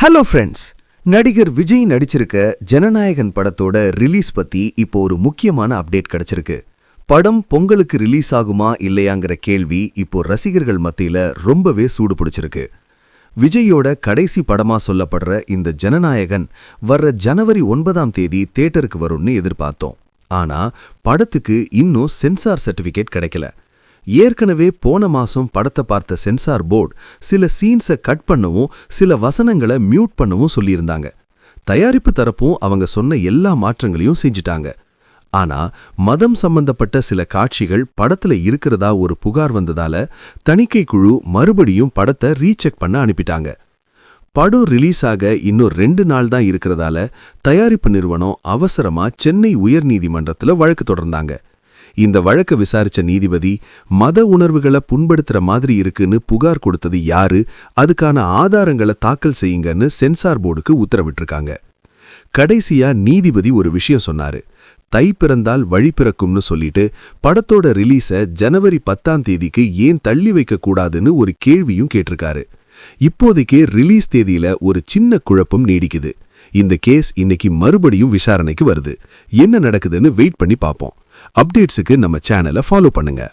Hello friends, நடிகர் விஜய் நடிச்சிருக்க ஜனநாயகன் படத்தோட release பத்தி இப்போ ஒரு முக்கியமான அப்டேட் கிடைச்சிருக்கு. படம் பொங்கலுக்கு ரிலீஸ் ஆகுமா இல்லையாங்கிற கேள்வி இப்போ ரசிகர்கள் மத்தியில ரொம்பவே சூடு பிடிச்சிருக்கு. விஜயோட கடைசி படமா சொல்லப்படுற இந்த ஜனநாயகன் வர்ற ஜனவரி 9ஆம் தேதி தியேட்டருக்கு வரும்னு எதிர்பார்த்தோம். ஆனா படத்துக்கு இன்னும் சென்சார் சர்டிபிகேட் கிடைக்கல. ஏற்கனவே போன மாசம் படத்தை பார்த்த சென்சார் போர்டு சில சீன்ஸை கட் பண்ணவும் சில வசனங்களை மியூட் பண்ணவும் சொல்லியிருந்தாங்க. தயாரிப்பு தரப்பும் அவங்க சொன்ன எல்லா மாற்றங்களையும் செஞ்சிட்டாங்க. ஆனா மதம் சம்பந்தப்பட்ட சில காட்சிகள் படத்துல இருக்கிறதா ஒரு புகார் வந்ததால தணிக்கை குழு மறுபடியும் படத்தை ரீசெக் பண்ண அனுப்பிட்டாங்க. படம் ரிலீஸ் ஆக இன்னும் 2 நாள் தான் இருக்கிறதால தயாரிப்பு நிறுவனம் அவசரமா சென்னை உயர்நீதிமன்றத்துல வழக்கு தொடர்ந்தாங்க. இந்த வழக்க விசாரிச்ச நீதிபதி மத உணர்வுகளை புண்படுத்துற மாதிரி இருக்குன்னு புகார் கொடுத்தது யாரு, அதுக்கான ஆதாரங்களை தாக்கல் செய்யுங்கன்னு சென்சார் போர்டுக்கு உத்தரவிட்டிருக்காங்க. கடைசியா நீதிபதி ஒரு விஷயம் சொன்னாரு. தை பிறந்தால் வழி பிறக்கும்னு சொல்லிட்டு படத்தோட ரிலீஸை ஜனவரி 10ஆம் தேதிக்கு ஏன் தள்ளி வைக்க கூடாதுன்னு ஒரு கேள்வியும் கேட்டிருக்காரு. இப்போதைக்கே ரிலீஸ் தேதியில ஒரு சின்ன குழப்பம் நீடிக்குது. இந்த கேஸ் இன்னைக்கு மறுபடியும் விசாரணைக்கு வருது. என்ன நடக்குதுன்னு வெயிட் பண்ணி பார்ப்போம். அப்டேட்ஸுக்கு நம்ம சேனலை ஃபாலோ பண்ணுங்க.